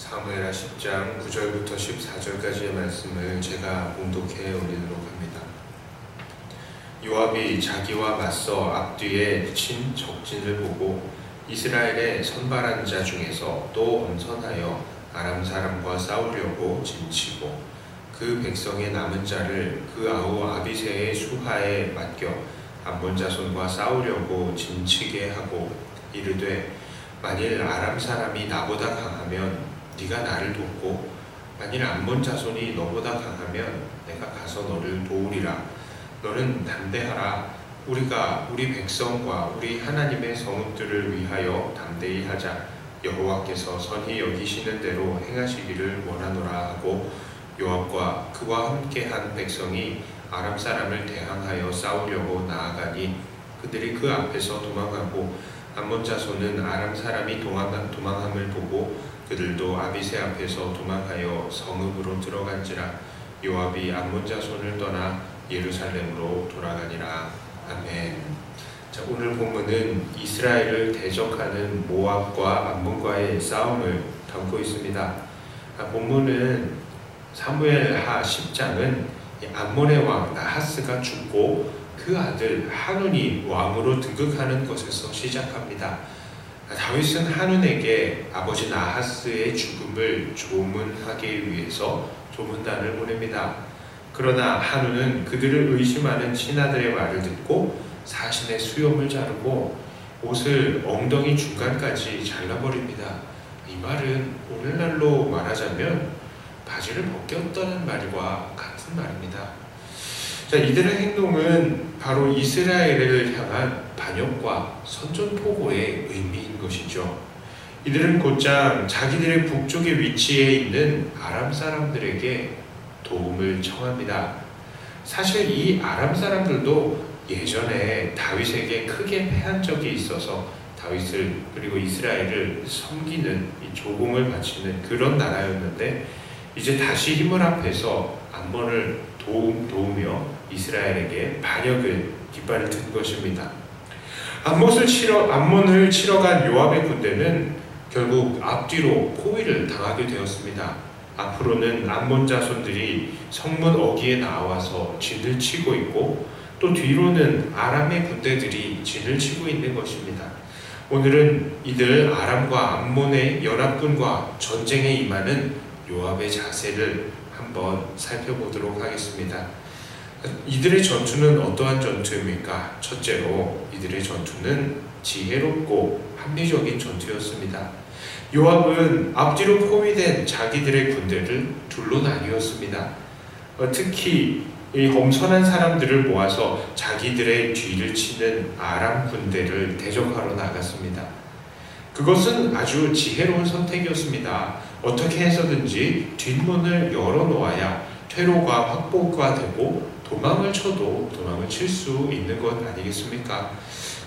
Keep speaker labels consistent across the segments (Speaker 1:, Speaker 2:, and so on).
Speaker 1: 사무엘하 10장 9절부터 14절까지의 말씀을 제가 봉독해 올리도록 합니다. 요압이 자기와 맞서 앞뒤에 친 적진을 보고 이스라엘의 선발한 자 중에서 또 엄선하여 아람 사람과 싸우려고 진치고 그 백성의 남은 자를 그 아우 아비새의 수하에 맡겨 암몬 자손과 싸우려고 진치게 하고 이르되 만일 아람 사람이 나보다 강하면 네가 나를 돕고 만일 암몬 자손이 너보다 강하면 내가 가서 너를 도우리라. 너는 담대하라. 우리가 우리 백성과 우리 하나님의 성읍들을 위하여 담대히 하자. 여호와께서 선히 여기시는 대로 행하시기를 원하노라 하고 요압과 그와 함께한 백성이 아람 사람을 대항하여 싸우려고 나아가니 그들이 그 앞에서 도망하고 암몬 자손은 아람 사람이 도망함을 보고 그들도 아비새 앞에서 도망하여 성읍으로 들어간지라. 요압이 암몬 자손을 떠나 예루살렘으로 돌아가니라. 아멘. 자, 오늘 본문은 이스라엘을 대적하는 모압과 암몬과의 싸움을 담고 있습니다. 본문은 사무엘하 10장은 암몬의 왕 나하스가 죽고 그 아들 한운이 왕으로 등극하는 것에서 시작합니다. 다윗은 한운에게 아버지 나하스의 죽음을 조문하기 위해서 조문단을 보냅니다. 그러나 한운은 그들을 의심하는 신하들의 말을 듣고 사신의 수염을 자르고 옷을 엉덩이 중간까지 잘라버립니다. 이 말은 오늘날로 말하자면 바지를 벗겼다는 말과 같은 말입니다. 자, 이들의 행동은 바로 이스라엘을 향한 반역과 선전포고의 의미인 것이죠. 이들은 곧장 자기들의 북쪽에 위치해 있는 아람 사람들에게 도움을 청합니다. 사실 이 아람 사람들도 예전에 다윗에게 크게 패한 적이 있어서 다윗을 그리고 이스라엘을 섬기는 이 조공을 바치는 그런 나라였는데 이제 다시 힘을 합해서 암몬을 도우며 이스라엘에게 반역을 깃발을 든 것입니다. 암몬을 치러 간 요압의 군대는 결국 앞뒤로 포위를 당하게 되었습니다. 앞으로는 암몬 자손들이 성문 어귀에 나와서 진을 치고 있고 또 뒤로는 아람의 군대들이 진을 치고 있는 것입니다. 오늘은 이들 아람과 암몬의 연합군과 전쟁에 임하는 요압의 자세를 한번 살펴보도록 하겠습니다. 이들의 전투는 어떠한 전투입니까? 첫째로 이들의 전투는 지혜롭고 합리적인 전투였습니다. 요압은 앞뒤로 포위된 자기들의 군대를 둘로 나뉘었습니다. 특히 이 엄선한 사람들을 모아서 자기들의 뒤를 치는 아람 군대를 대적하러 나갔습니다. 그것은 아주 지혜로운 선택이었습니다. 어떻게 해서든지 뒷문을 열어놓아야 퇴로가 확보가 되고 도망을 쳐도 도망을 칠 수 있는 것 아니겠습니까?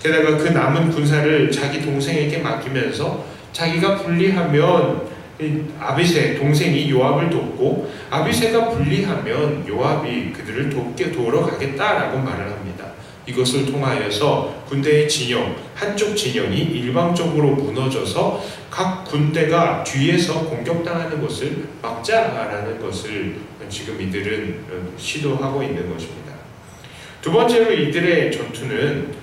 Speaker 1: 게다가 그 남은 군사를 자기 동생에게 맡기면서 자기가 분리하면 아비새 동생이 요압을 돕고 아비새가 분리하면 요압이 그들을 도우러 가겠다라고 말을 합니다. 이것을 통하여서 군대의 진영, 한쪽 진영이 일방적으로 무너져서 각 군대가 뒤에서 공격당하는 것을 막자라는 것을 지금 이들은 시도하고 있는 것입니다. 두 번째로 이들의 전투는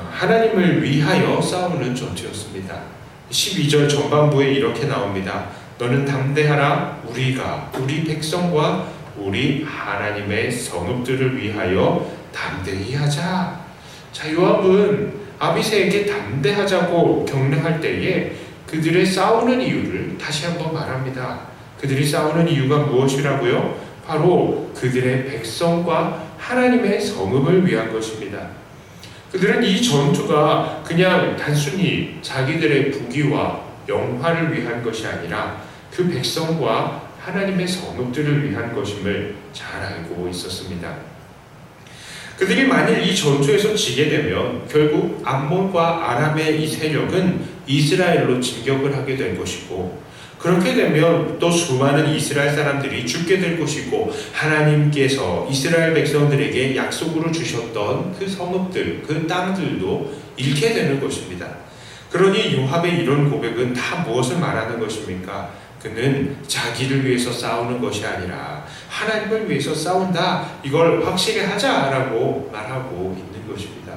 Speaker 1: 하나님을 위하여 싸우는 전투였습니다. 12절 전반부에 이렇게 나옵니다. 너는 담대하라. 우리가 우리 백성과 우리 하나님의 성읍들을 위하여 담대히 하자. 자, 요압은 아비새에게 담대하자고 격려할 때에 그들의 싸우는 이유를 다시 한번 말합니다. 그들이 싸우는 이유가 무엇이라고요? 바로 그들의 백성과 하나님의 성읍을 위한 것입니다. 그들은 이 전투가 그냥 단순히 자기들의 부귀와 영화를 위한 것이 아니라 그 백성과 하나님의 성읍들을 위한 것임을 잘 알고 있었습니다. 그들이 만일 이 전투에서 지게 되면 결국 암몬과 아람의 이 세력은 이스라엘로 진격을 하게 될 것이고 그렇게 되면 또 수많은 이스라엘 사람들이 죽게 될 것이고 하나님께서 이스라엘 백성들에게 약속으로 주셨던 그 성읍들, 그 땅들도 잃게 되는 것입니다. 그러니 요압의 이런 고백은 다 무엇을 말하는 것입니까? 그는 자기를 위해서 싸우는 것이 아니라 하나님을 위해서 싸운다. 이걸 확실히 하자라고 말하고 있는 것입니다.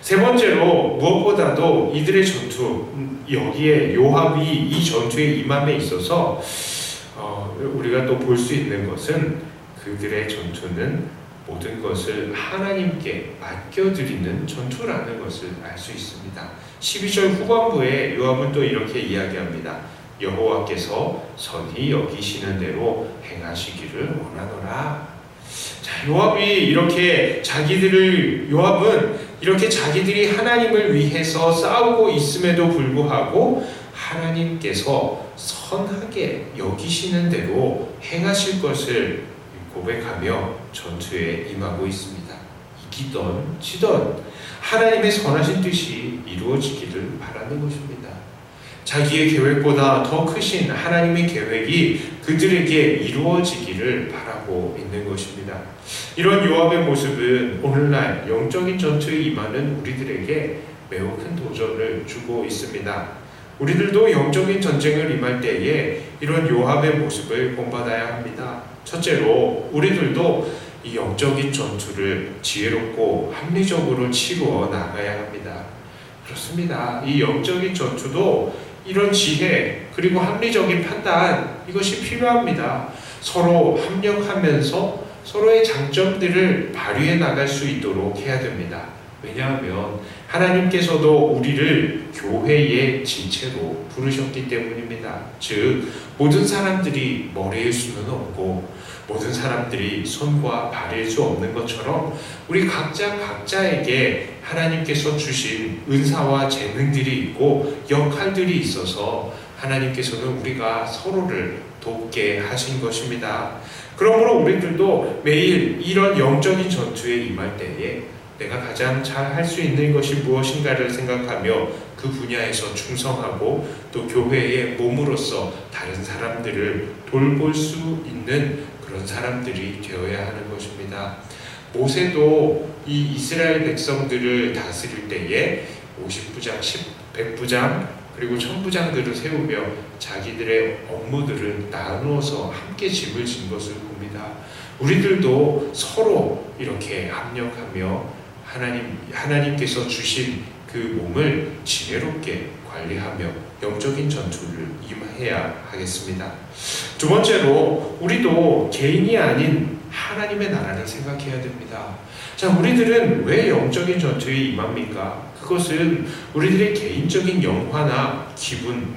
Speaker 1: 세 번째로 무엇보다도 이들의 전투, 여기에 요압이 이 전투에 임함에 있어서 우리가 또 볼 수 있는 것은 그들의 전투는 모든 것을 하나님께 맡겨드리는 전투라는 것을 알 수 있습니다. 12절 후반부에 요압은 또 이렇게 이야기합니다. 여호와께서 선히 여기시는 대로 행하시기를 원하노라. 자, 요압은 이렇게 자기들이 하나님을 위해서 싸우고 있음에도 불구하고 하나님께서 선하게 여기시는 대로 행하실 것을 고백하며 전투에 임하고 있습니다. 이기던 지던 하나님의 선하신 뜻이 이루어지기를 바라는 것입니다. 자기의 계획보다 더 크신 하나님의 계획이 그들에게 이루어지기를 바라고 있는 것입니다. 이런 요압의 모습은 오늘날 영적인 전투에 임하는 우리들에게 매우 큰 도전을 주고 있습니다. 우리들도 영적인 전쟁을 임할 때에 이런 요압의 모습을 본받아야 합니다. 첫째로 우리들도 이 영적인 전투를 지혜롭고 합리적으로 치루어 나가야 합니다. 그렇습니다. 이 영적인 전투도 이런 지혜 그리고 합리적인 판단, 이것이 필요합니다. 서로 협력하면서 서로의 장점들을 발휘해 나갈 수 있도록 해야 됩니다. 왜냐하면 하나님께서도 우리를 교회의 지체로 부르셨기 때문입니다. 즉 모든 사람들이 머리일 수는 없고 모든 사람들이 손과 발일 수 없는 것처럼 우리 각자에게 하나님께서 주신 은사와 재능들이 있고 역할들이 있어서 하나님께서는 우리가 서로를 돕게 하신 것입니다. 그러므로 우리들도 매일 이런 영적인 전투에 임할 때에 내가 가장 잘 할 수 있는 것이 무엇인가를 생각하며 그 분야에서 충성하고 또 교회의 몸으로서 다른 사람들을 돌볼 수 있는 그런 사람들이 되어야 하는 것입니다. 모세도 이 이스라엘 백성들을 다스릴 때에 50부장, 100부장 그리고 1000부장들을 세우며 자기들의 업무들을 나누어서 함께 짐을 진 것을 봅니다. 우리들도 서로 이렇게 합력하며 하나님께서 주신 그 몸을 지혜롭게 관리하며 영적인 전투를 임해야 하겠습니다. 두 번째로 우리도 개인이 아닌 하나님의 나라를 생각해야 됩니다. 자, 우리들은 왜 영적인 전투에 임합니까? 그것은 우리들의 개인적인 영화나 기분,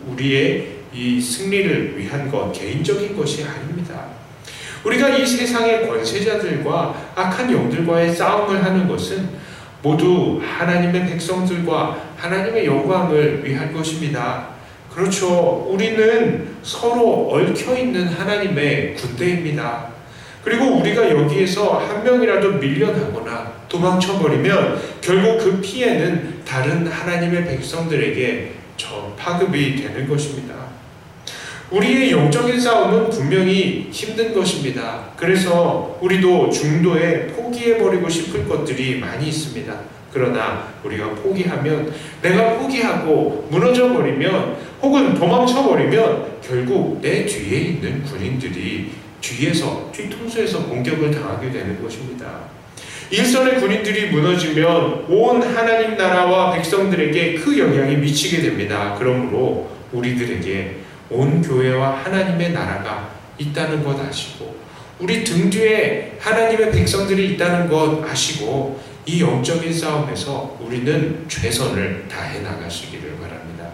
Speaker 1: 우리의 이 승리를 위한 것, 개인적인 것이 아닙니다. 우리가 이 세상의 권세자들과 악한 영들과의 싸움을 하는 것은 모두 하나님의 백성들과 하나님의 영광을 위한 것입니다. 그렇죠. 우리는 서로 얽혀있는 하나님의 군대입니다. 그리고 우리가 여기에서 한 명이라도 밀려나거나 도망쳐버리면 결국 그 피해는 다른 하나님의 백성들에게 파급이 되는 것입니다. 우리의 영적인 싸움은 분명히 힘든 것입니다. 그래서 우리도 중도에 포기해버리고 싶을 것들이 많이 있습니다. 그러나 우리가 포기하면, 내가 포기하고 무너져버리면 혹은 도망쳐버리면 결국 내 뒤에 있는 군인들이 뒤통수에서 공격을 당하게 되는 것입니다. 일선의 군인들이 무너지면 온 하나님 나라와 백성들에게 그 영향이 미치게 됩니다. 그러므로 우리들에게 온 교회와 하나님의 나라가 있다는 것 아시고 우리 등 뒤에 하나님의 백성들이 있다는 것 아시고 이 영적인 싸움에서 우리는 최선을 다해 나가시기를 바랍니다.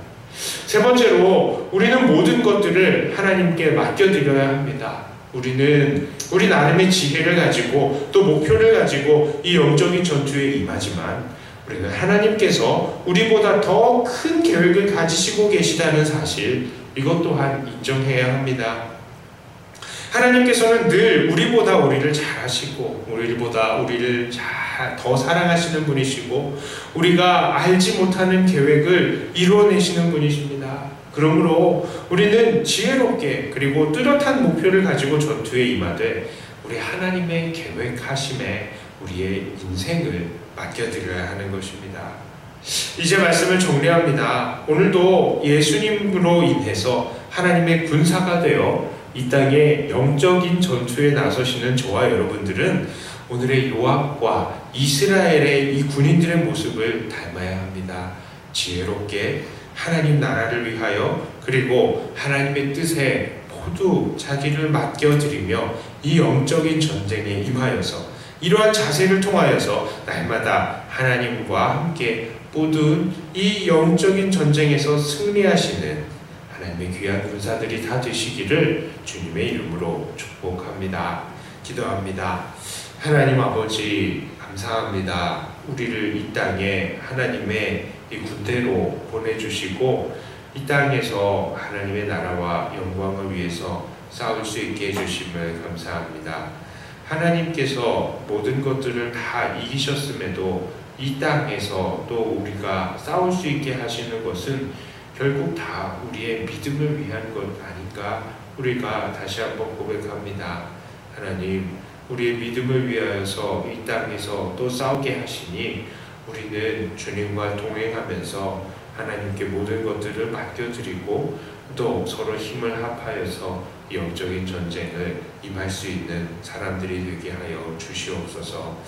Speaker 1: 세 번째로 우리는 모든 것들을 하나님께 맡겨드려야 합니다. 우리 나름의 지혜를 가지고 또 목표를 가지고 이 영적인 전투에 임하지만 우리는 하나님께서 우리보다 더 큰 계획을 가지시고 계시다는 사실, 이것 또한 인정해야 합니다. 하나님께서는 늘 우리보다 우리를 잘 아시고 우리보다 우리를 더 사랑하시는 분이시고 우리가 알지 못하는 계획을 이루어내시는 분이십니다. 그러므로 우리는 지혜롭게 그리고 뚜렷한 목표를 가지고 전투에 임하되 우리 하나님의 계획하심에 우리의 인생을 맡겨드려야 하는 것입니다. 이제 말씀을 정리합니다. 오늘도 예수님으로 인해서 하나님의 군사가 되어 이 땅에 영적인 전투에 나서시는 저와 여러분들은 오늘의 요압과 이스라엘의 이 군인들의 모습을 닮아야 합니다. 지혜롭게 하나님 나라를 위하여 그리고 하나님의 뜻에 모두 자기를 맡겨드리며 이 영적인 전쟁에 임하여서 이러한 자세를 통하여서 날마다 하나님과 함께 모든 이 영적인 전쟁에서 승리하시는 하나님의 귀한 군사들이 다 되시기를 주님의 이름으로 축복합니다. 기도합니다. 하나님 아버지 감사합니다. 우리를 이 땅에 하나님의 이 군대로 보내주시고 이 땅에서 하나님의 나라와 영광을 위해서 싸울 수 있게 해주심을 감사합니다. 하나님께서 모든 것들을 다 이기셨음에도 이 땅에서 또 우리가 싸울 수 있게 하시는 것은 결국 다 우리의 믿음을 위한 것 아닌가 우리가 다시 한번 고백합니다. 하나님, 우리의 믿음을 위하여서 이 땅에서 또 싸우게 하시니 우리는 주님과 동행하면서 하나님께 모든 것들을 맡겨드리고 또 서로 힘을 합하여서 영적인 전쟁을 임할 수 있는 사람들이 되게 하여 주시옵소서.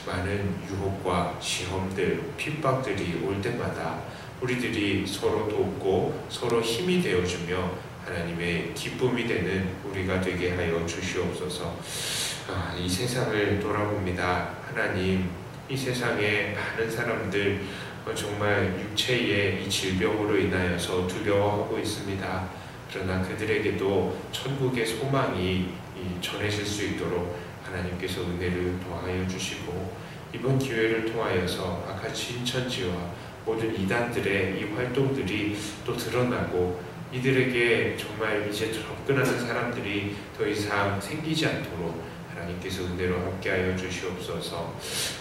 Speaker 1: 많은 유혹과 시험들, 핍박들이 올 때마다 우리들이 서로 돕고 서로 힘이 되어주며 하나님의 기쁨이 되는 우리가 되게 하여 주시옵소서. 이 세상을 돌아봅니다. 하나님, 이 세상에 많은 사람들 정말 육체의 이 질병으로 인하여서 두려워하고 있습니다. 그러나 그들에게도 천국의 소망이 전해질 수 있도록 하나님께서 은혜를 더하여 주시고 이번 기회를 통하여서 아카치 인천지와 모든 이단들의 이 활동들이 또 드러나고 이들에게 정말 이제 접근하는 사람들이 더 이상 생기지 않도록 하나님께서 은혜로 함께하여 주시옵소서.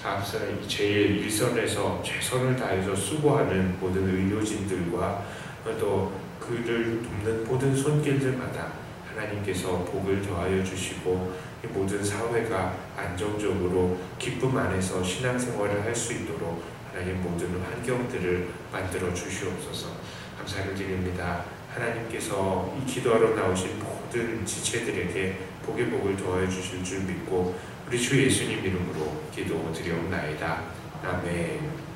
Speaker 1: 앞서 제일 일선에서 최선을 다해서 수고하는 모든 의료진들과 또 그를 돕는 모든 손길들마다 하나님께서 복을 더하여 주시고 모든 사회가 안정적으로 기쁨 안에서 신앙생활을 할 수 있도록 하나님 모든 환경들을 만들어 주시옵소서. 감사를 드립니다. 하나님께서 이 기도하러 나오신 모든 지체들에게 복의 복을 더하여 주실 줄 믿고 우리 주 예수님 이름으로 기도드리옵나이다. 아멘.